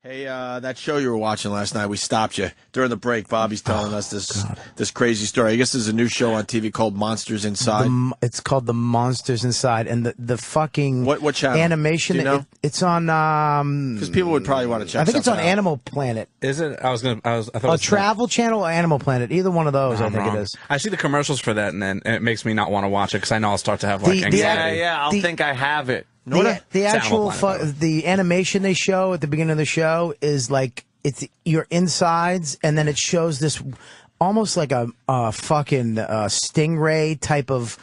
Hey, that show you were watching last night, we stopped you during the break. Bobby's telling us this crazy story. I guess there's a new show on TV called Monsters Inside. It's called The Monsters Inside, and the fucking what channel? Animation. Do you know? It's on because people would probably want to check. I think it's on out. Animal Planet. Is it? I thought it a was Travel Channel or Animal Planet. Either one of those, I think wrong. it is. I see the commercials for that, and then it makes me not want to watch it because I know I'll start to have like anxiety. I'll think I have it. The actual the animation they show at the beginning of the show is like it's your insides, and then it shows this almost like a fucking stingray type of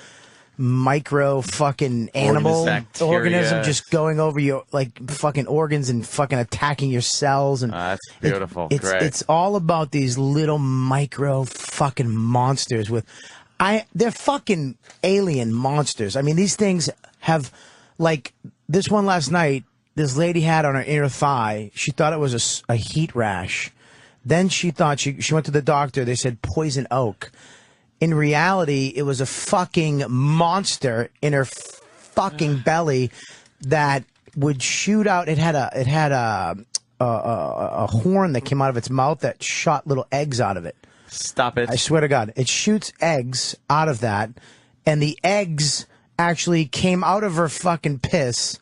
micro fucking animal organism just going over your like fucking organs and fucking attacking your cells. And that's beautiful. It's all about these little micro fucking monsters they're fucking alien monsters. I mean, these things have. Like, this one last night, this lady had on her inner thigh, she thought it was a heat rash. Then she thought, she went to the doctor, they said poison oak. In reality, it was a fucking monster in her fucking belly that would shoot out. It had a horn that came out of its mouth that shot little eggs out of it. Stop it. I swear to God. It shoots eggs out of that, and the eggs actually came out of her fucking piss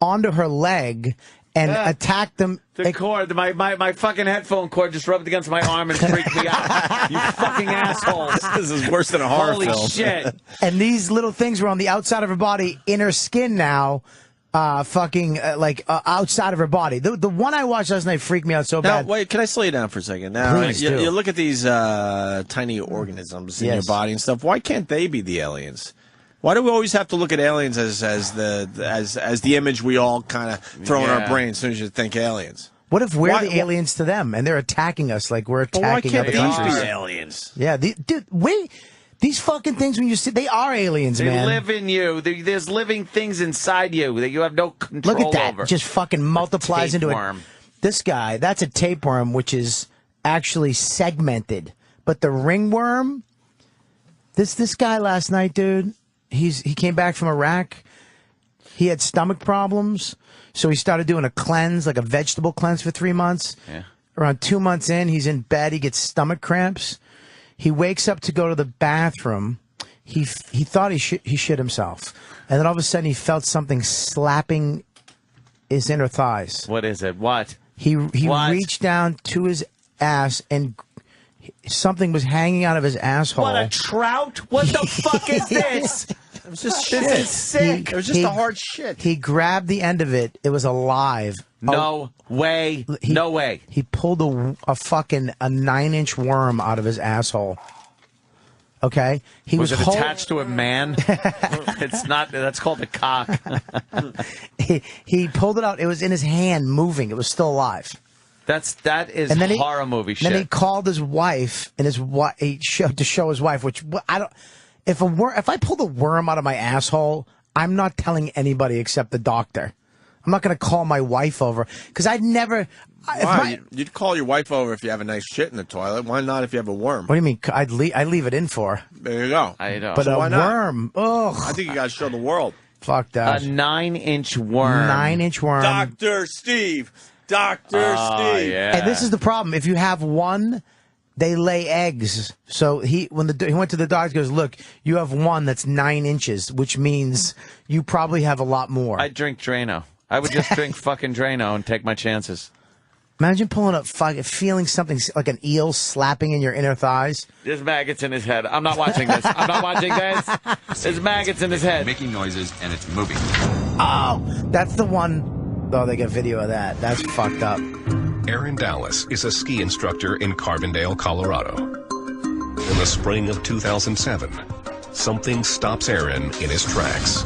onto her leg and attacked them. The cord, my fucking headphone cord just rubbed against my arm and freaked me out. You fucking assholes. This is worse than a horror film. Holy shit. And these little things were on the outside of her body, in her skin now, outside of her body. The one I watched last night freaked me out so bad. Now, wait, can I slow you down for a second? Now, Please do. You look at these tiny organisms in your body and stuff. Why can't they be the aliens? Why do we always have to look at aliens as the image we all kind of throw in our brain as soon as you think aliens? What if we're the aliens to them and they're attacking us like we're attacking other countries? Why can't these be aliens? Yeah, dude, wait. These fucking things, when you see, they are aliens, they man. They live in you. There's living things inside you that you have no control over. Look at that. Just fucking multiplies into it. This guy, that's a tapeworm, which is actually segmented. But the ringworm, this guy last night, dude, he came back from Iraq. He had stomach problems, so he started doing a cleanse, like a vegetable cleanse for 3 months. Yeah. Around 2 months in, he's in bed. He gets stomach cramps. He wakes up to go to the bathroom. He thought he shit himself, and then all of a sudden he felt something slapping his inner thighs. What is it? What? He reached down to his ass and something was hanging out of his asshole. What, a trout? What the fuck is this? It was just shit. This is sick. It was just a hard shit. He grabbed the end of it. It was alive. No way. No way. He pulled a fucking 9-inch worm out of his asshole. Okay? He was it attached to a man? It's not. That's called a cock. He pulled it out. It was in his hand, moving. It was still alive. That is horror movie shit. Then he called his wife, and he showed to show his wife. Which I don't. If I pulled a worm out of my asshole, I'm not telling anybody except the doctor. I'm not going to call my wife over because I'd never. Why? You'd call your wife over if you have a nice shit in the toilet. Why not if you have a worm? What do you mean? I'd leave it in for her. There you go. I know. But so a worm. Ugh. I think you got to show the world. Fuck that. A 9-inch worm. 9-inch worm. Dr. Steve. Dr. Steve. Yeah. And this is the problem. If you have one, they lay eggs. So he went to the doctor, he goes, look, you have one that's 9 inches, which means you probably have a lot more. I drink Drano. I would just drink fucking Drano and take my chances. Imagine pulling up, feeling something like an eel slapping in your inner thighs. There's maggots in his head. I'm not watching this. I'm not watching this. There's maggots in his head. Making noises and it's moving. Oh, that's the one. Oh, they got video of that. That's fucked up. Aaron Dallas is a ski instructor in Carbondale, Colorado. In the spring of 2007, something stops Aaron in his tracks.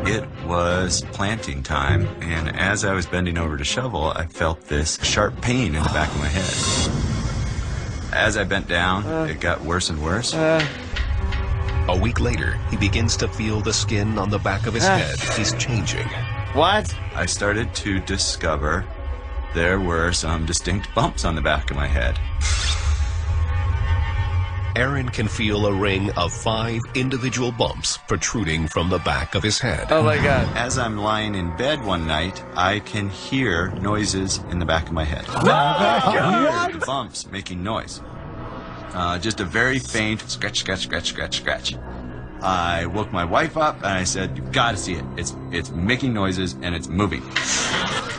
It was planting time, and as I was bending over to shovel, I felt this sharp pain in the back of my head. As I bent down, it got worse and worse. A week later, he begins to feel the skin on the back of his head is changing. What? I started to discover there were some distinct bumps on the back of my head. Aaron can feel a ring of 5 individual bumps protruding from the back of his head. Oh my God. As I'm lying in bed one night, I can hear noises in the back of my head. No! The bumps making noise. Just a very faint scratch, scratch, scratch, scratch, scratch. I woke my wife up and I said, "You've got to see it. It's making noises and it's moving."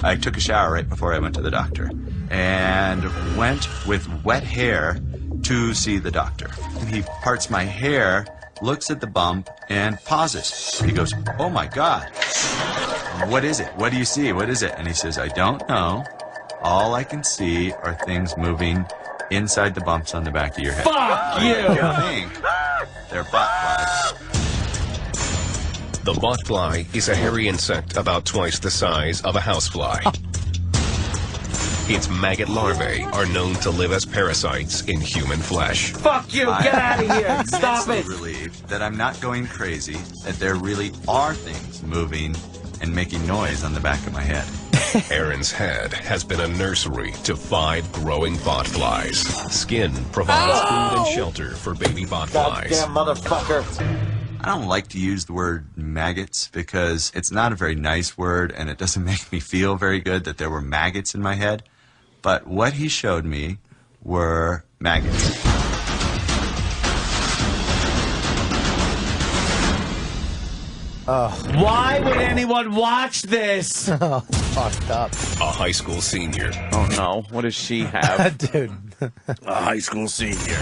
I took a shower right before I went to the doctor and went with wet hair to see the doctor. And he parts my hair, looks at the bump, and pauses. He goes, "Oh my God. What is it? What do you see? What is it?" And he says, "I don't know. All I can see are things moving inside the bumps on the back of your head." Fuck you! I think they're botflies. The botfly is a hairy insect about twice the size of a housefly. Its maggot larvae are known to live as parasites in human flesh. Fuck you! Get out of here! Stop it! I'm relieved that I'm not going crazy, that there really are things moving and making noise on the back of my head. Aaron's head has been a nursery to 5 growing botflies. Skin provides food and shelter for baby botflies. Goddamn motherfucker! I don't like to use the word maggots because it's not a very nice word and it doesn't make me feel very good that there were maggots in my head. But what he showed me were maggots. Why would anyone watch this? Oh, fucked up. A high school senior. Oh no! What does she have? Dude. A high school senior.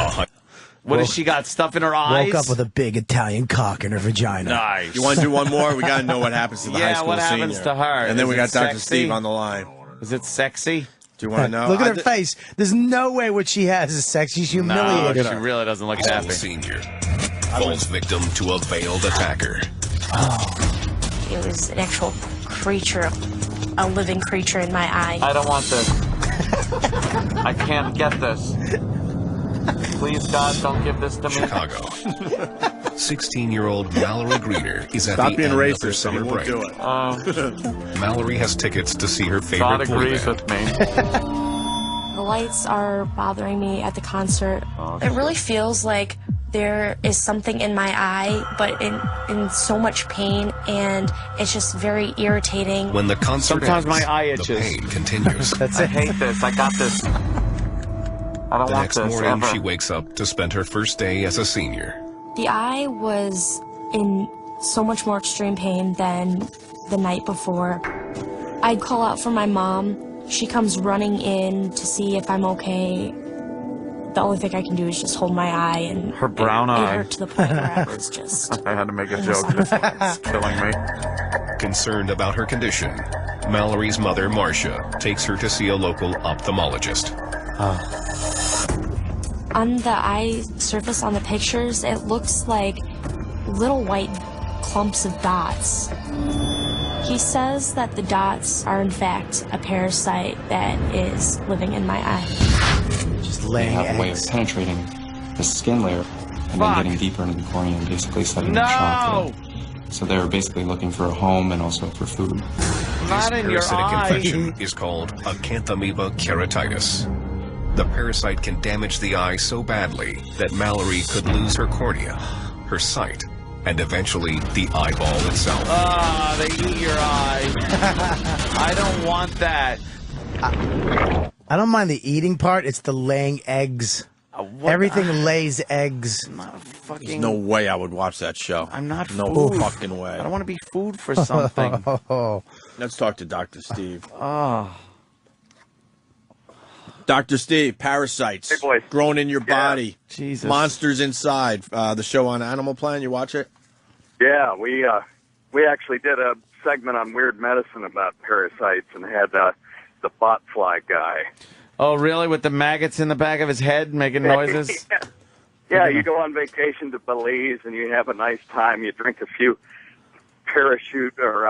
What does she got? Stuff in her eyes? Woke up with a big Italian cock in her vagina. Nice. You want to do one more? We got to know what happens to the high Yeah, school what happens senior. to her? And then Is we it got Dr. sexy? Steve on the line. Is it sexy? Do you want to know? Look at her face. There's no way what she has is sex. She's No, humiliated she her. really doesn't look High school happy. senior falls victim to a veiled attacker. It was an actual creature, a living creature in my eye. I don't want this. I can't get this. Please, God, don't give this to me. Chicago. 16-year-old Mallory Greener is at Stop the being end of her racist. summer You won't break. do it. Mallory has tickets to see her God favorite boy agrees band. with me. The lights are bothering me at the concert. It really feels like there is something in my eye, but in so much pain, and it's just very irritating. When the concert Sometimes ends, my eye the itches. pain continues. That's I it. hate this. I got this. I don't The want next this morning, ever. she wakes up to spend her first day as a senior. The eye was in so much more extreme pain than the night before. I'd call out for my mom. She comes running in to see if I'm okay. The only thing I can do is just hold my eye, and Her brown it eye. hurt to the point where I was just. I had to make a It joke. was It's killing me. Concerned about her condition, Mallory's mother, Marcia, takes her to see a local ophthalmologist. On the eye surface on the pictures, it looks like little white clumps of dots. He says that the dots are in fact a parasite that is living in my eye. Just They laying have a way of eggs. penetrating the skin layer and Fuck. then getting deeper into the cornea and basically setting No! the shock there. So they're basically looking for a home and also for food. Not This in your parasitic eye. infection is called acanthamoeba keratitis. The parasite can damage the eye so badly that Mallory could lose her cornea, her sight, and eventually the eyeball itself. Ah, they eat your eye. I don't want that. I don't mind the eating part. It's the laying eggs. Everything lays eggs. I'm not There's fucking. no way I would watch that show. I'm not No food. fucking way. I don't want to be food for something. Oh, Let's talk to Dr. Steve. Oh. Dr. Steve, parasites. Hey, boys. Growing in your body. Jesus. Monsters inside. The show on Animal Planet. You watch it? Yeah, we actually did a segment on weird medicine about parasites and had the botfly guy. Oh, really? With the maggots in the back of his head making noises? Yeah, you go on vacation to Belize and you have a nice time. You drink a few parachute or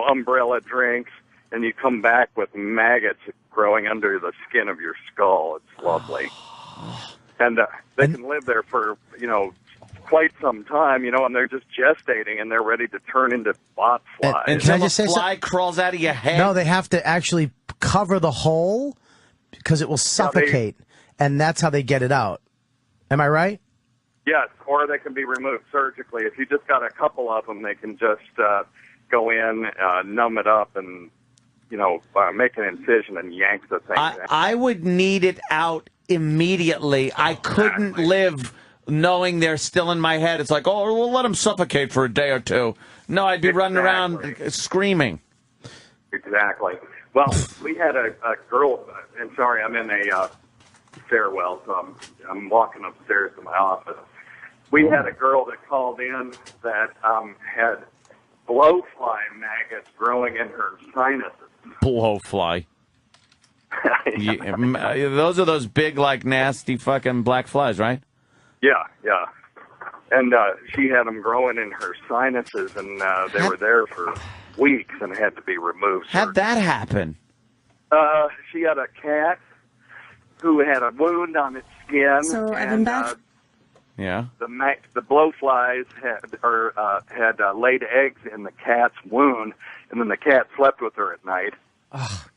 umbrella drinks, and you come back with maggots growing under the skin of your skull. It's lovely, and they can live there for quite some time, and they're just gestating and they're ready to turn into botflies. And can I just say a fly something? crawls out of your head? No, they have to actually cover the hole because it will suffocate, and that's how they get it out. Am I right? Yes, or they can be removed surgically. If you just got a couple of them, they can just go in, numb it up, and make an incision and yank the thing. I would need it out immediately. I couldn't live knowing they're still in my head. It's like, oh, we'll let them suffocate for a day or two. No, I'd be running around screaming. Exactly. Well, we had a girl, and sorry, I'm in a stairwell, so I'm walking upstairs to my office. We had a girl that called in that had blowfly maggots growing in her sinuses. Blowfly. Those are those big, like, nasty fucking black flies, right? Yeah. And she had them growing in her sinuses, and they were there for weeks and had to be removed. How'd that happen? She had a cat who had a wound on its skin. So I've been back. Yeah. The blowflies had laid eggs in the cat's wound, and then the cat slept with her at night. Ugh.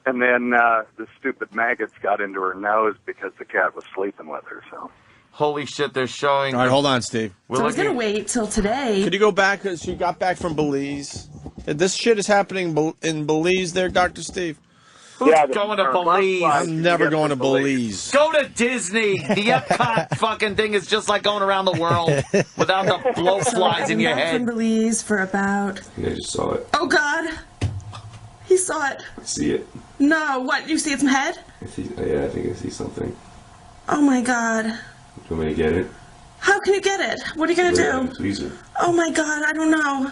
And then the stupid maggots got into her nose because the cat was sleeping with her. So. Holy shit, they're showing. All right, hold on, Steve. So I was going to wait till today. Could you go back? She got back from Belize. This shit is happening in Belize there, Dr. Steve. Who's going to Belize? I'm never going to Belize. Go to Disney. The Epcot fucking thing is just like going around the world without the blowflies in your I've been back head. from Belize for about... I just saw it. Oh, God. He saw it. I see it. No, what? You see its head? I think I see something. Oh, my God. Do you want me to get it? How can you get it? What are you going to do? Tweezer. Oh, my God, I don't know.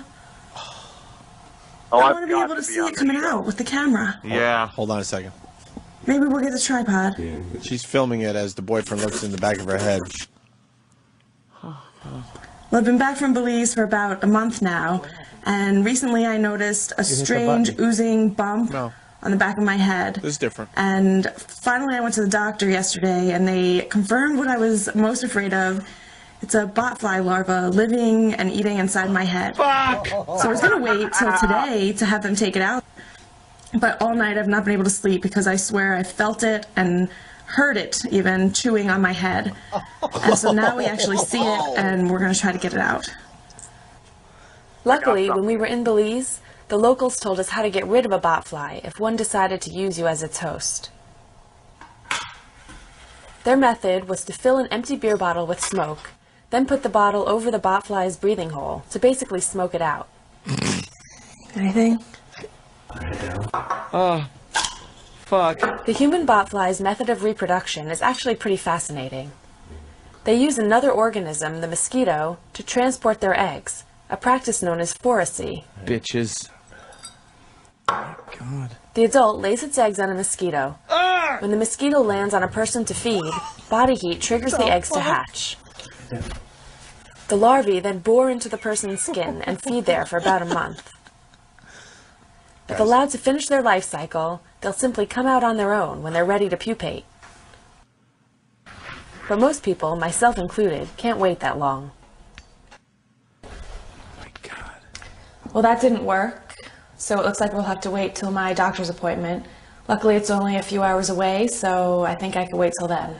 I want to be able to see it coming out with the camera. Yeah. Hold on a second. Maybe we'll get the tripod. Yeah. She's filming it as the boyfriend looks in the back of her head. Well, I've been back from Belize for about a month now, and recently I noticed a strange oozing bump on the back of my head. This is different. And finally I went to the doctor yesterday, and they confirmed what I was most afraid of. It's a botfly larva living and eating inside my head. Fuck! So I was going to wait till today to have them take it out. But all night I've not been able to sleep because I swear I felt it and heard it even chewing on my head. And so now we actually see it, and we're going to try to get it out. Luckily, when we were in Belize, the locals told us how to get rid of a botfly if one decided to use you as its host. Their method was to fill an empty beer bottle with smoke, then put the bottle over the botfly's breathing hole to basically smoke it out. Anything? Oh, fuck. The human botfly's method of reproduction is actually pretty fascinating. They use another organism, the mosquito, to transport their eggs, a practice known as foracy. Bitches. Oh, God. The adult lays its eggs on a mosquito. When the mosquito lands on a person to feed, body heat triggers the eggs to hatch. The larvae then bore into the person's skin and feed there for about a month. If allowed to finish their life cycle, they'll simply come out on their own when they're ready to pupate. But most people, myself included, can't wait that long. Oh my God. Well, that didn't work, so it looks like we'll have to wait till my doctor's appointment. Luckily, it's only a few hours away, so I think I can wait till then.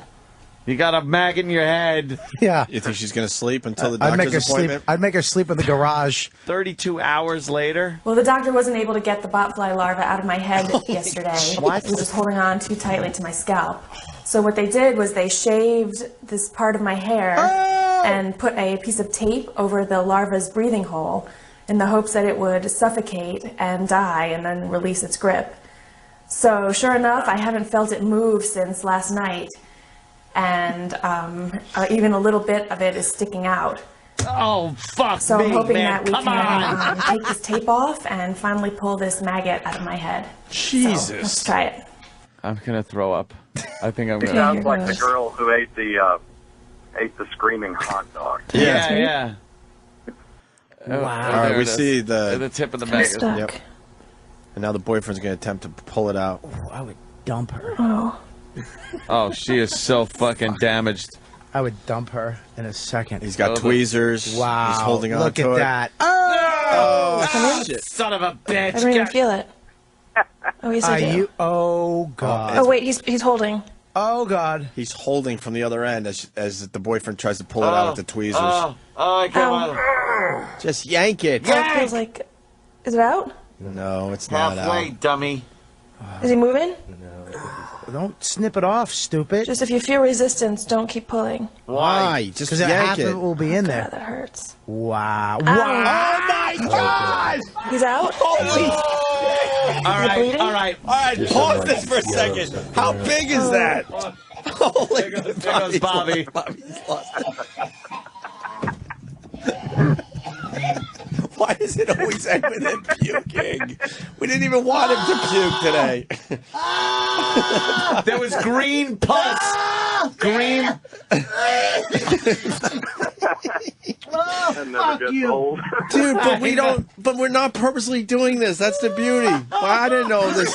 You got a maggot in your head. Yeah. You think she's going to sleep until the doctor's appointment? I'd make her sleep in the garage. 32 hours later? Well, the doctor wasn't able to get the botfly larva out of my head yesterday. What? It was just holding on too tightly to my scalp. So what they did was they shaved this part of my hair and put a piece of tape over the larva's breathing hole in the hopes that it would suffocate and die and then release its grip. So sure enough, I haven't felt it move since last night. And even a little bit of it is sticking out. Oh, fuck So I'm hoping man. that we Come can on. take this tape off and finally pull this maggot out of my head. Jesus. So let's try it. I'm going to throw up. I think I'm going to... Sounds like the girl who ate the screaming hot dog. Yeah. Wow. All right, we see the tip of the maggot. Yep. And now the boyfriend's going to attempt to pull it out. Oh, I would dump her. Oh, she is so fucking damaged. I would dump her in a second. He's got tweezers. Wow. He's holding on Look to at it. that. Oh, shit. Son of a bitch. I don't even feel it. Oh, yes, I do. Oh, God. Oh, wait, he's holding. Oh, God. He's holding from the other end as the boyfriend tries to pull it out with the tweezers. I can't. Just yank it. It feels like... Is it out? No, it's not halfway, out. dummy. Is he moving? Don't snip it off, stupid. Just if you feel resistance, don't keep pulling. Why? Just Because yank half it. of it will be in there. God, that hurts. Wow. Ow. Wow. Oh, my God! He's out? All right. Pause this for a second. How big is that? Holy There goes Bobby. Why does it always end with him puking? We didn't even want him to puke today. There was green pus. Green. Fuck you. Dude, but we don't. But we're not purposely doing this. That's the beauty. Well, I didn't know this.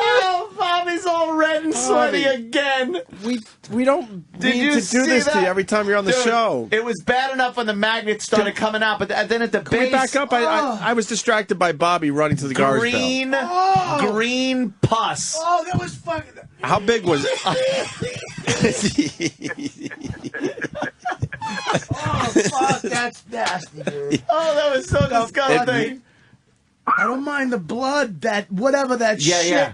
Oh, Bobby's all red and sweaty again. We don't Did need you to do see this to that? you every time you're on the Dude, show. It was bad enough when the magnets started coming out, but then at the Can base, we back up? I was distracted by Bobby running to the garbage bell. green pus. Oh, that was fucking... How big was it? Oh, fuck, that's nasty, dude. Oh, that was so disgusting. I don't mind the blood, whatever that shit. Yeah.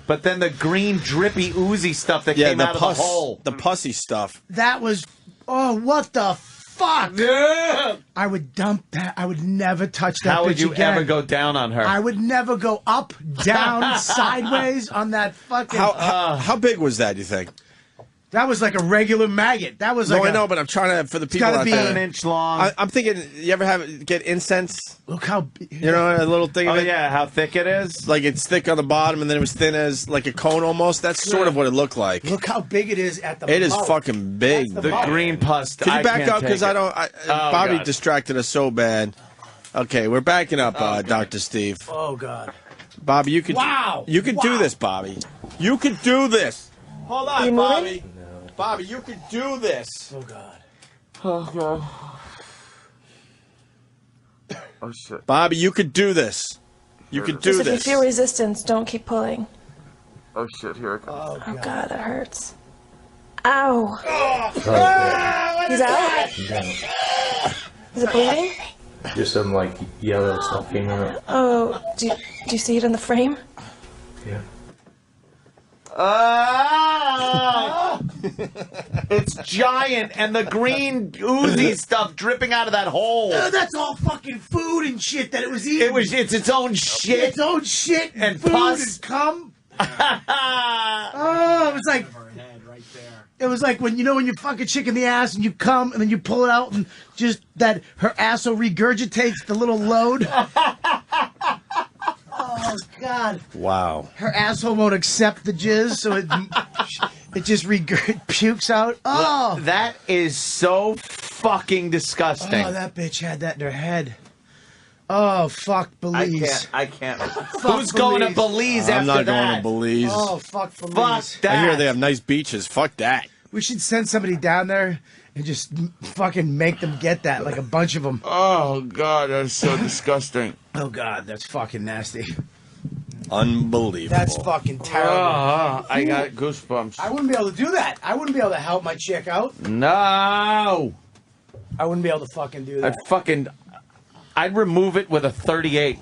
But then the green, drippy, oozy stuff that came out of the hole. The pussy stuff. That was... Oh, what the fuck? Yeah. I would dump that. I would never touch that How bitch would you again. ever go down on her? I would never go up, down, sideways on that fucking... How big was that, you think? That was like a regular maggot. That was like I know, but I'm trying to, for the people gotta out be there. an inch long. I'm thinking, you ever get incense? Look how... You know, a little thing of it? Yeah, how thick it is? Like it's thick on the bottom and then it was thin as like a cone almost. That's sort of what it looked like. Look how big it is at the It is mouth. fucking big. That's the mouth. Green pus. Could you back up? Because I don't... Bobby God. distracted us so bad. Okay, we're backing up, Dr. Steve. Oh, God. Bobby, you could... Wow. You could do this, Bobby. You could do this. Hold Are you on, moving? Bobby. Bobby, you could do this. Oh, God. Oh, God. Oh, shit. Bobby, you could do this. You could do Just if you this. feel resistance, don't keep pulling. Oh, shit. Here it comes. Oh, God, that hurts. Ow. He's out? Is it bleeding? Just some like yellow stuff came out. Oh, do you see it in the frame? Yeah. It's giant, and the green oozy stuff dripping out of that hole. That's all fucking food and shit that it was eating. It's its own shit. Its own shit and food pus. and cum. Oh, it was like... It was like when you fuck a chick in the ass and you come and then you pull it out and just that her asshole regurgitates the little load. Oh, God. Wow. Her asshole won't accept the jizz, so it just pukes out. Oh. That is so fucking disgusting. Oh, that bitch had that in her head. Oh, fuck Belize. I can't. Fuck Who's going to Belize I'm after not that? going to Belize. Oh, fuck Belize. Fuck that. I hear they have nice beaches. Fuck that. We should send somebody down there and just fucking make them get that, like a bunch of them. Oh, God, that's so disgusting. Oh, God, that's fucking nasty. Unbelievable. That's fucking terrible. I got goosebumps. I wouldn't be able to do that. I wouldn't be able to help my chick out. No. I wouldn't be able to fucking do that. I'd remove it with a 38.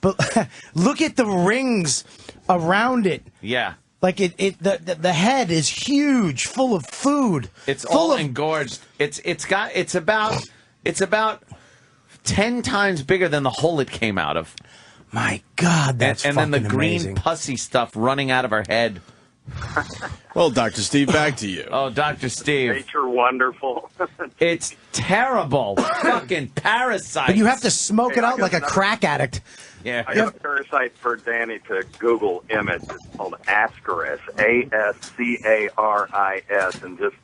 But look at the rings around it. Yeah. Like the head is huge, full of food. It's full all of engorged. It's about 10 times bigger than the hole it came out of. My God, that's and then the green amazing. pussy stuff running out of her head. Well, Dr. Steve, back to you. Oh, Dr. Steve. Nature wonderful. It's terrible. Fucking parasites. But you have to smoke it out like a crack addict. Yeah. I got a parasite for Danny to Google image. It's called Ascaris, Ascaris, and just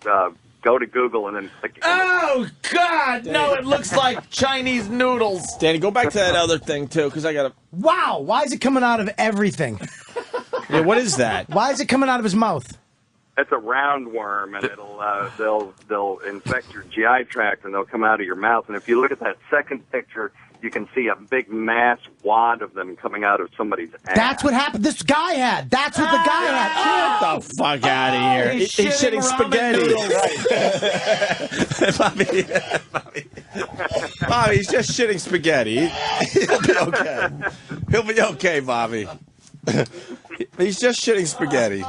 go to Google and then click. Oh, God! No, it looks like Chinese noodles. Danny, go back to that other thing, too, because I got to... Wow, why is it coming out of everything? Yeah, what is that? Why is it coming out of his mouth? It's a roundworm, and they'll infect your GI tract, and they'll come out of your mouth. And if you look at that second picture, you can see a big mass wad of them coming out of somebody's ass. That's what happened. This guy had. That's what the guy had. Get the fuck out of here. He's shitting spaghetti. Bobby, he's just shitting spaghetti. He'll be okay. He'll be okay, Bobby. He's just shitting spaghetti.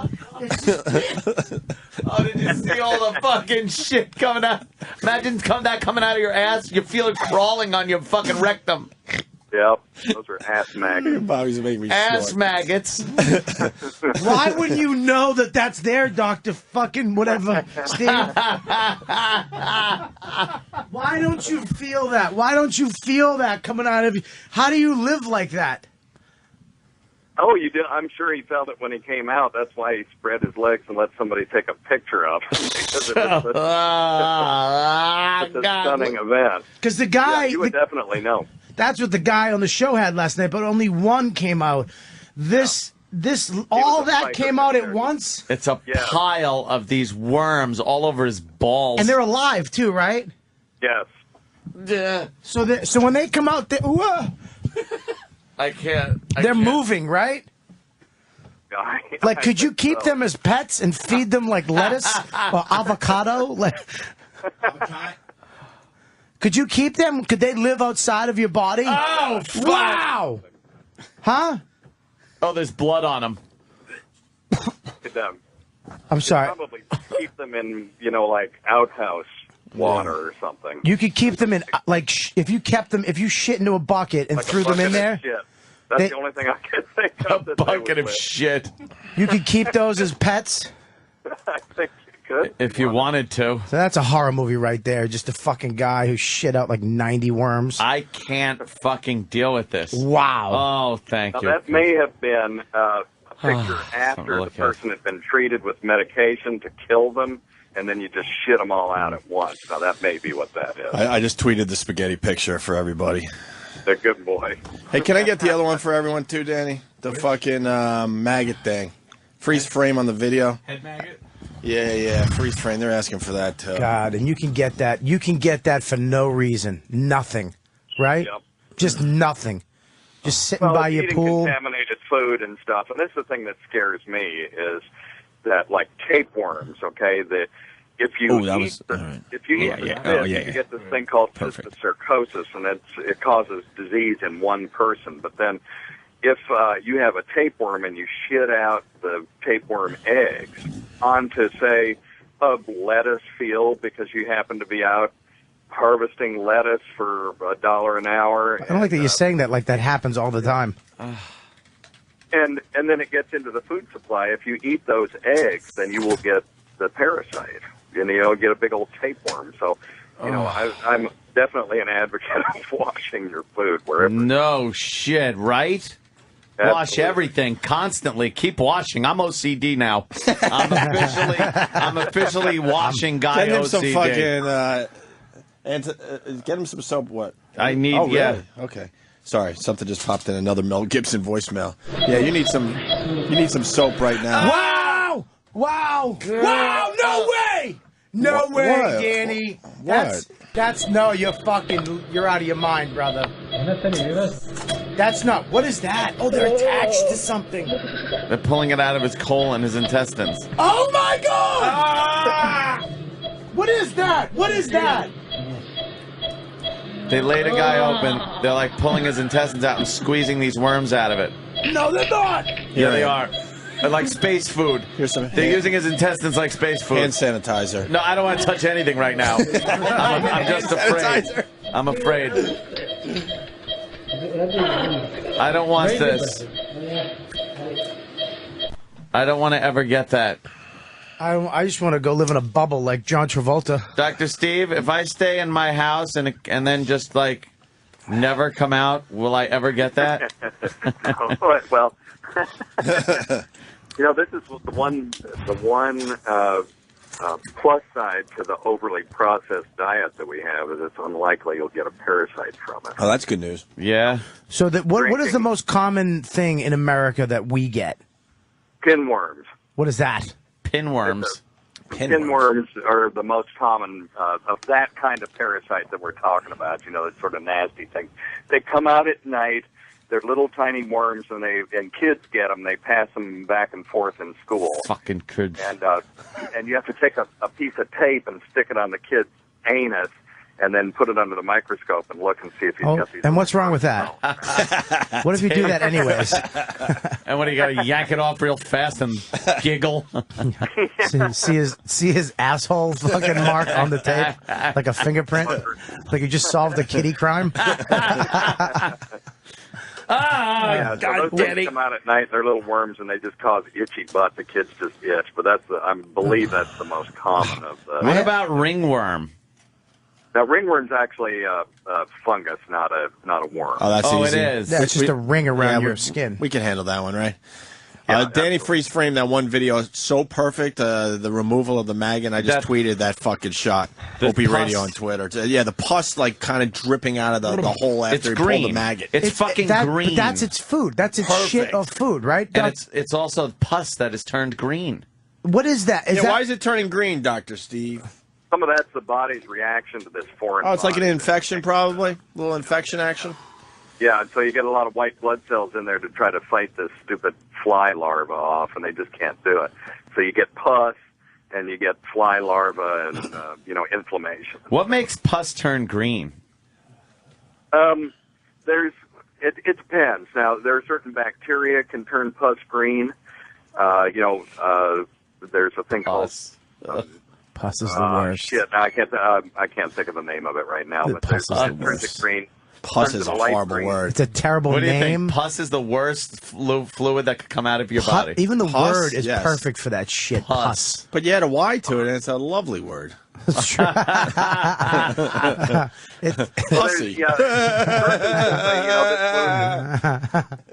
Oh, did you see all the fucking shit coming out? Imagine that coming out of your ass. You feel it crawling on your fucking rectum. Yep, those are ass maggots. Bobby's making me ass snort. maggots. Why wouldn't you know that that's there, Dr. fucking whatever, Steve? Why don't you feel that? Why don't you feel that coming out of you? How do you live like that? Oh, you did. I'm sure he felt it when he came out. That's why he spread his legs and let somebody take a picture of him. Because it was such a stunning event. Because the guy... Yeah, you would definitely know. That's what the guy on the show had last night, but only one came out. All that came out at once? It's a pile of these worms all over his balls. And they're alive, too, right? Yes. Yeah. So when they come out, I can't. They're moving, right? Like, could you keep them as pets and feed them like lettuce or avocado? Could you keep them? Could they live outside of your body? Oh, fuck. Wow! Huh? Oh, there's blood on them. I'm sorry. Probably keep them in, like outhouse water or something. You could keep them in, like, if you shit into a bucket and Like threw them in there. Shit. That's the only thing I can think of. A bucket of shit. You could keep those as pets? I think you could. If you wanted to. So that's a horror movie right there. Just a fucking guy who shit out like 90 worms. I can't fucking deal with this. Wow. Oh, thank you. That may have been a picture after the person had been treated with medication to kill them, and then you just shit them all out at once. Now, that may be what that is. I just tweeted the spaghetti picture for everybody. The good boy. Hey, can I get the other one for everyone, too, Danny? The fucking maggot thing. Freeze frame on the video. Head maggot? Yeah, freeze frame. They're asking for that, too. God, and you can get that. You can get that for no reason. Nothing. Right? Yep. Just nothing. Just sitting by your eating pool. Contaminated food and stuff. And this is the thing that scares me is that, like, tapeworms, okay, that if you eat the fish, you get this thing called cysticercosis, and it causes disease in one person. But then if you have a tapeworm and you shit out the tapeworm eggs onto, say, a lettuce field because you happen to be out harvesting lettuce for $1 an hour. I don't like that you're saying that like that happens all the time. And then it gets into the food supply. If you eat those eggs, then you will get the parasite. And you'll get a big old tapeworm. So, I'm definitely an advocate of washing your food wherever. No shit, right? Absolutely. Wash everything constantly. Keep washing. I'm OCD now. I'm officially washing guy Get him OCD. some fucking get him some soap. What? I need. Oh, really? Yeah. Okay. Sorry, something just popped in. Another Mel Gibson voicemail. Yeah, you need some soap right now. Wow! Wow! Wow! No way! No way, what? Danny. What? You're out of your mind, brother. That's not. What is that? Oh, they're attached to something. They're pulling it out of his colon, his intestines. Oh my God! Ah! What is that? What is that? They laid a guy open. They're like pulling his intestines out and squeezing these worms out of it. No, they're not. Yeah, they are. They're like space food. They're using his intestines like space food. Hand sanitizer. No, I don't want to touch anything right now. I'm just afraid. I'm afraid. I don't want this. I don't want to ever get that. I just want to go live in a bubble like John Travolta. Dr. Steve, if I stay in my house and then just like never come out, will I ever get that? Well, this is the one plus side to the overly processed diet that we have is it's unlikely you'll get a parasite from it. Oh, that's good news. Yeah. So what is the most common thing in America that we get? Pinworms. What is that? Pinworms. Pinworms are the most common of that kind of parasite that we're talking about. You know, that sort of nasty thing. They come out at night. They're little tiny worms, and kids get them. They pass them back and forth in school. Fucking kids. And you have to take a piece of tape and stick it on the kid's anus, and then put it under the microscope and look and see if he's got these. And what's wrong with that? What if you do that anyways? And what do you got to yank it off real fast and giggle? see his asshole fucking mark on the tape, like a fingerprint, like you just solved a kitty crime. Yeah, so those things come out at night. They're little worms, and they just cause itchy butt. The kids just itch. But I believe that's the most common of the. What about ringworm? Now, ringworm's actually a fungus, not a worm. Oh, that's easy. It is. Yeah, it's just a ring around your skin. We can handle that one, right? Yeah, Danny Freeze framed that one video so perfect. The removal of the maggot. I just tweeted that fucking shot. Opie Radio on Twitter. Yeah, the pus like kind of dripping out of the hole after he pulled the maggot. It's fucking green. But that's its food. That's its shit of food, right? And it's also pus that is turned green. What is that? Why is it turning green, Dr. Steve? Some of that's the body's reaction to this foreign. Oh, it's like an body. infection, probably. A little infection action. Yeah, and so you get a lot of white blood cells in there to try to fight this stupid fly larva off, and they just can't do it. So you get pus, and you get fly larva, and inflammation. What makes pus turn green? It depends. Now there are certain bacteria can turn pus green. There's a thing called. Pus is the worst. Shit, I can't think of the name of it right now. But pus is the turns worst. it green. Pus is a horrible word. It's a terrible What do you name. think? Pus is the worst fluid that could come out of your body. Even the Pus? word is Yes. perfect for that shit. Pus. But you add a Y to it, and it's a lovely word. It's true. Pussy.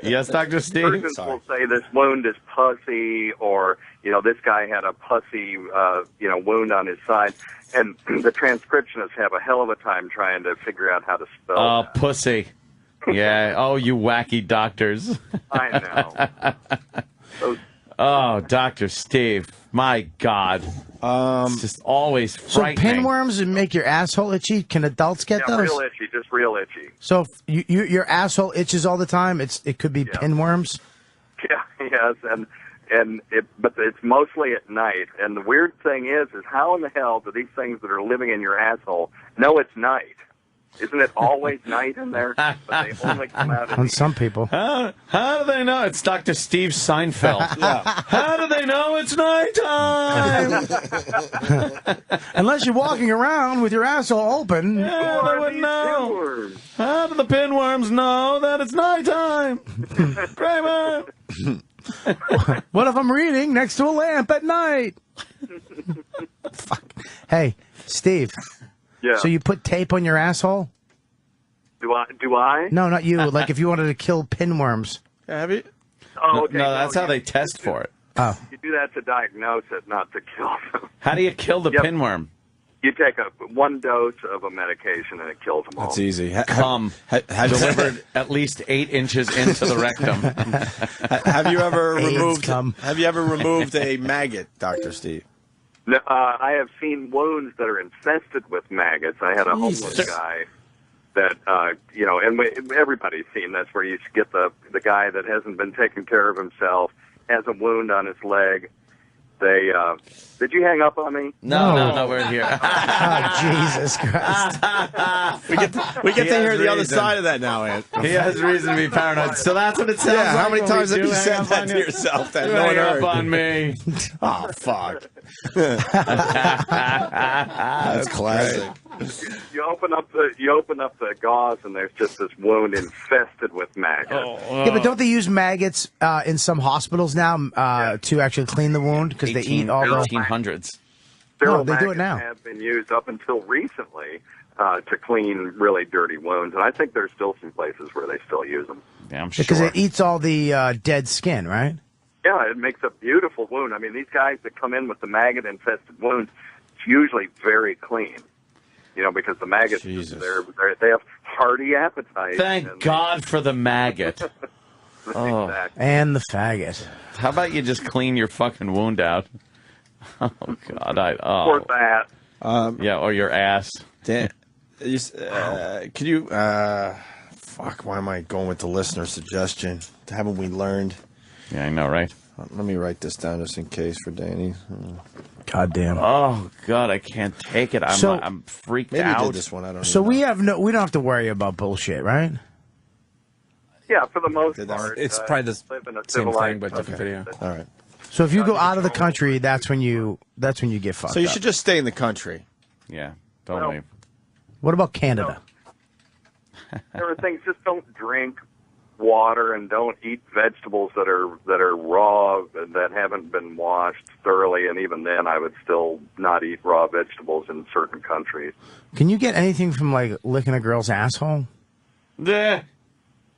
Yes, Dr. Steve? Persons will say this wound is pussy, or, this guy had a pussy, wound on his side. And the transcriptionists have a hell of a time trying to figure out how to spell that. Pussy. Yeah. Oh, you wacky doctors. I know. Oh, Dr. Steve. My God. It's just always So frightening. pinworms would make your asshole itchy. Can adults get Yeah, those? real itchy, just real itchy. So if your asshole itches all the time. It could be pinworms. Yeah, yes, but it's mostly at night. And the weird thing is how in the hell do these things that are living in your asshole know it's night? Isn't it always night in there? But they only come out On some people. How do they know? It's Dr. Steve Seinfeld. Yeah. How do they know it's nighttime? Unless you're walking around with your asshole open. Yeah, they wouldn't know. How do the pinworms know that it's nighttime? Kramer! What if I'm reading next to a lamp at night? Fuck. Hey, Steve. Yeah. So you put tape on your asshole? Do I? No, not you. Like if you wanted to kill pinworms. Have you? Oh, okay. No, that's how they test for it. Oh. You do that to diagnose it, not to kill them. How do you kill the pinworm? You take one dose of a medication and it kills them all. That's easy. Delivered at least 8 inches into the rectum. Have you ever removed a maggot, Dr. Steve? No, I have seen wounds that are infested with maggots. I had a homeless guy that, and everybody's seen this, where you get the guy that hasn't been taking care of himself, has a wound on his leg. They, did you hang up on me? No, we're here. Oh, Jesus Christ. We get to hear the other side of that now, Ed. He has reason to be paranoid. So that's what it sounds like. How many when we times have do you hang said up that on to you? yourself that You no one hang heard? up on me. Oh, fuck. That's classic. You open up the gauze and there's just this wound infested with maggots. Yeah, but don't they use maggots in some hospitals now to actually clean the wound because they eat all the 1800s? Sterile No, they do it maggots now. have been used up until recently to clean really dirty wounds, and I think there's still some places where they still use them. Yeah, I'm sure. because it eats all the dead skin, right? Yeah, it makes a beautiful wound. I mean, these guys that come in with the maggot-infested wounds, it's usually very clean. Because the maggots, they have hearty appetites. Thank God for the maggot. Exactly. And the faggot. How about you just clean your fucking wound out? Oh God! Or that. Yeah, or your ass. Dan, could you? Fuck. Why am I going with the listener suggestion? Haven't we learned? Yeah, I know, right? Let me write this down just in case for Danny. God damn. Oh God, I can't take it. I'm freaked maybe out. Maybe did this one. I don't know. So we don't have to worry about bullshit, right? Yeah, for the most part. It's probably the same thing, but different video. All right. So if you go out of the country, that's when you get fucked. So you up. should just stay in the country. Yeah, don't leave. What about Canada? There are things. Just don't drink water and don't eat vegetables that are raw, that haven't been washed thoroughly. And even then, I would still not eat raw vegetables in certain countries. Can you get anything from like licking a girl's asshole? Yeah.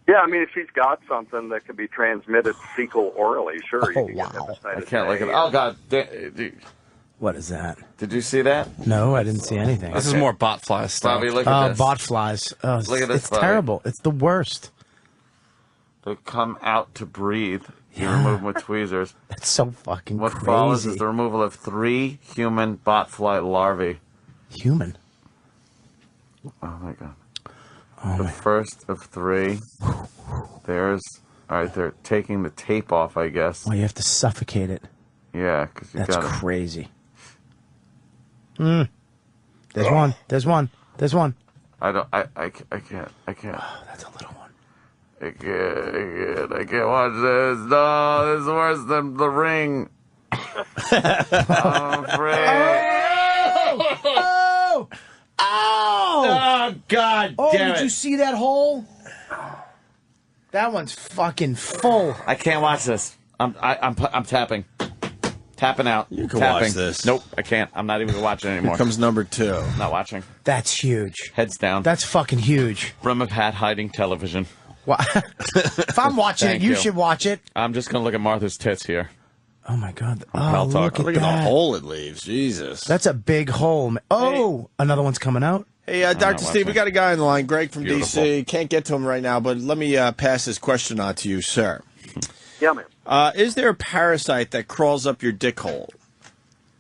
Yeah, I mean, if she's got something that can be transmitted fecal orally, sure. Oh, you can wow. get I hepatitis can't look A. at. Oh God! What is that? Did you see that? No, I didn't see anything. This is more botfly stuff. Bobby, look at this. Botflies. Oh, Look at this, it's Bobby. terrible. It's the worst. They come out to breathe. You remove them with tweezers. That's so fucking What crazy. follows is the removal of 3 human botfly larvae. Human? Oh my God. Oh the first of 3. There's. All right, they're taking the tape off, I guess. Well, you have to suffocate it. Yeah, because you That's got crazy. There's one. There's one. There's one. I can't. Oh, that's a little one. I can't watch this. No, this is worse than The Ring. I'm afraid. Oh! Oh, God Oh, damn did it. you see that hole? That one's fucking full. I can't watch this. I'm tapping. Tapping out. You can tapping. watch this. Nope, I can't. I'm not even going to watch it anymore. Here comes number 2. Not watching. That's huge. Heads down. That's fucking huge. Brim of hat hiding television. If I'm watching it, you should watch it. I'm just going to look at Martha's tits here. Oh, my God. Pal Oh, talk. look at the that. hole it leaves. Jesus. That's a big hole. Oh, another one's coming out. Hey, Dr. Steve, we got a guy on the line, Greg from Beautiful. D.C. Can't get to him right now, but let me pass this question on to you, sir. Yeah, man. Is there a parasite that crawls up your dick hole?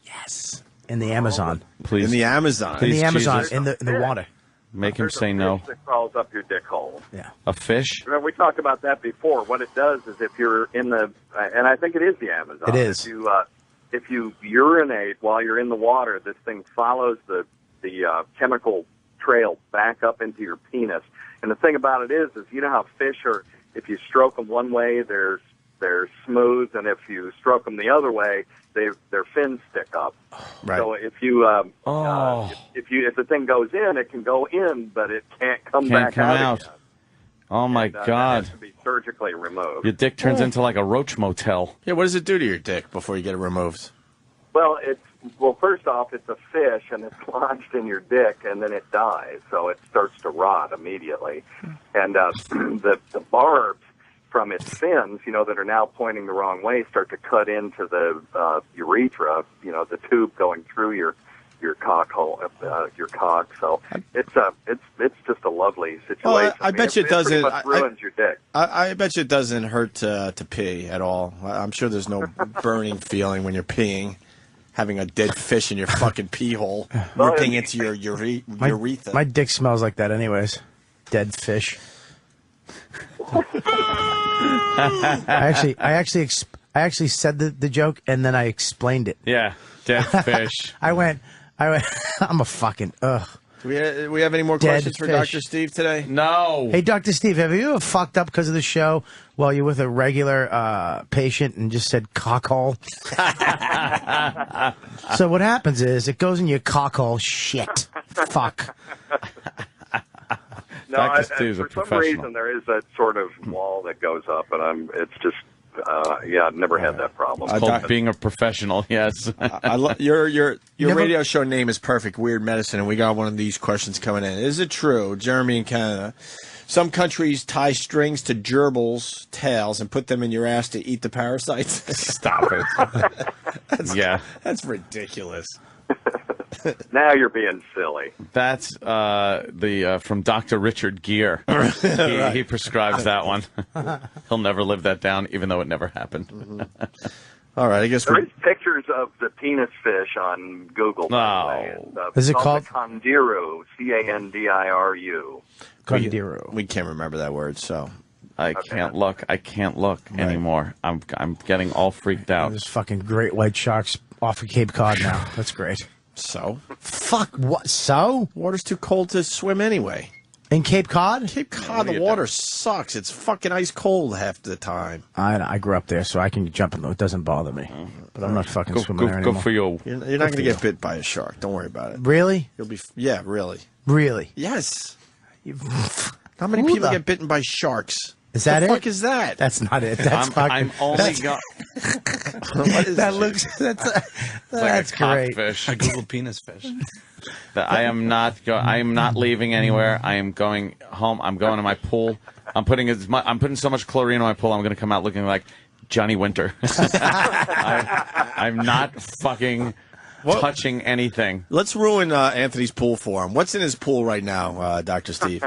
Yes. In the Amazon. Please. In the Amazon? In the Please, Amazon, Jesus. in the water. Make him There's say a no. fish that crawls up your dick hole. Yeah. A fish? Remember, we talked about that before. What it does is if you're in the, and I think it is the Amazon. It is. If you urinate while you're in the water, this thing follows the chemical trail back up into your penis. And the thing about it is you know how fish are, if you stroke them one way, they're smooth, and if you stroke them the other way, their fins stick up. Right. So if the thing goes in, it can go in, but it can't come back out again. Oh, my And, God. It has to be surgically removed. Your dick turns into like a roach motel. Yeah, what does it do to your dick before you get it removed? Well, first off, it's a fish, and it's lodged in your dick, and then it dies, so it starts to rot immediately. And the barbs from its fins, that are now pointing the wrong way, start to cut into the urethra, the tube going through your cock hole, your cock. So it's just a lovely situation. Well, I bet you it pretty doesn't. much ruins your dick. I bet you it doesn't hurt to pee at all. I'm sure there's no burning feeling when you're peeing, having a dead fish in your fucking pee hole, ripping into your urethra. My dick smells like that anyways. Dead fish. I actually said the joke and then I explained it. Yeah, dead fish. I went. I'm a fucking ugh. Do we have any more Dead questions for fish. Dr. Steve today? No. Hey, Dr. Steve, have you ever fucked up because of the show while you're with a regular patient and just said cockhole? So what happens is it goes in your cockhole. Shit. Fuck. No, Dr. Steve's a for some professional. reason there is that sort of wall that goes up, and it's just, I've never had that problem. It's called being a professional, yes. Your radio show name is Perfect Weird Medicine, and we got one of these questions coming in. Is it true, Jeremy in Canada, some countries tie strings to gerbils' tails and put them in your ass to eat the parasites? Stop it. That's ridiculous. Now you're being silly. That's from Dr. Richard Gere. He prescribes that one. He'll never live that down, even though it never happened. All right, I guess There is pictures of the penis fish on Google. No. Is it called? The Candiru, Candiru. Candiru. We can't remember that word, so. I can't look. I can't look anymore. I'm getting all freaked out. There's fucking great white sharks off of Cape Cod now. That's great. So? Fuck, what? So? Water's too cold to swim anyway. In Cape Cod? Cape Cod, the water sucks. It's fucking ice cold half the time. I grew up there, so I can jump in. It doesn't bother me. But I'm not fucking swimming there anymore. Go for you. You're not going to get bit by a shark. Don't worry about it. Really? You'll be. Yeah, really. Really? Yes. How many people get bitten by sharks? Is that it? it? What the fuck is that? That's not it. That's I'm only got. That looks. That's great. Cockfish. I googled penis fish. I am not leaving anywhere. I am going home. I'm going to my pool. I'm putting so much chlorine in my pool. I'm going to come out looking like Johnny Winter. I'm not fucking touching anything. Let's ruin Anthony's pool for him. What's in his pool right now, Dr. Steve?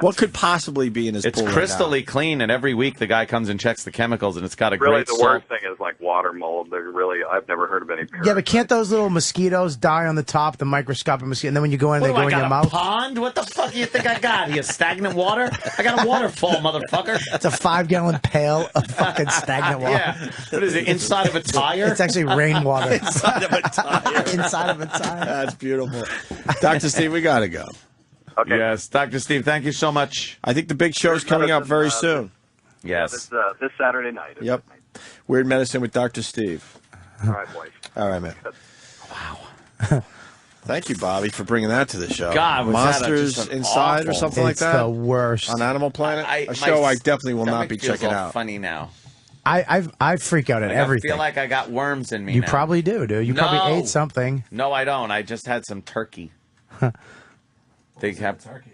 What could possibly be in his pool right now? It's crystally clean, and every week the guy comes and checks the chemicals, and it's got a Really, great the worst thing is like water mold. I've never heard of any parasites. Yeah, but can't those little mosquitoes die on the top, the microscopic mosquito, and then when you go in, they go in your mouth? Pond? What the fuck do you think I got? You stagnant water? I got a waterfall, motherfucker. It's a 5-gallon pail of fucking stagnant water. Yeah. What is it, inside of a tire? It's actually rainwater. Inside of a tire. Inside of a tire. That's beautiful. Dr. Steve, we got to go. Okay. Yes, Dr. Steve, thank you so much. I think the big show's coming up very soon. Yes. This Saturday night. Yep. Weird Medicine with Dr. Steve. All right, boys. All right, man. Wow. Thank you, Bobby, for bringing that to the show. God, was Monsters that Inside awful. or something like that? It's the worst. On Animal Planet? A show I definitely will not be checking out. Funny now. I freak out at everything. I feel like I got worms in me You now. probably do, dude. You probably ate something. No, I don't. I just had some turkey. They have turkey.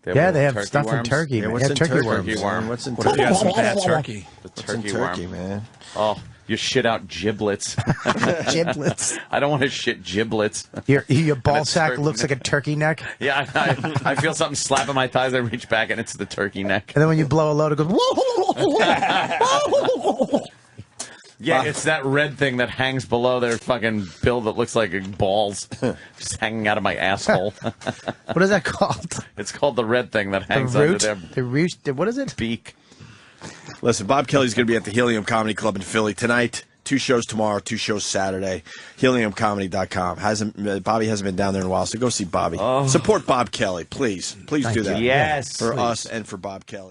They have stuff in turkey. Yeah, Man. what's They in have turkey turkey? worms. What's in What if turkey? you had some bad turkey? The What's in turkey turkey, worm. man? Oh, you shit out giblets. Giblets. I don't want to shit giblets. Your ball sack looks like a turkey neck. Yeah, I feel something slapping my thighs. I reach back and it's the turkey neck. And then when you blow a load, it goes. Yeah, it's that red thing that hangs below their fucking bill that looks like balls just hanging out of my asshole. What is that called? It's called the red thing that hangs The under root? their The root? What is it? beak. Listen, Bob Kelly's going to be at the Helium Comedy Club in Philly tonight. 2 shows tomorrow, 2 shows Saturday. HeliumComedy.com. Bobby hasn't been down there in a while, so go see Bobby. Support Bob Kelly, please. Please do that. Yes, for please. us and for Bob Kelly.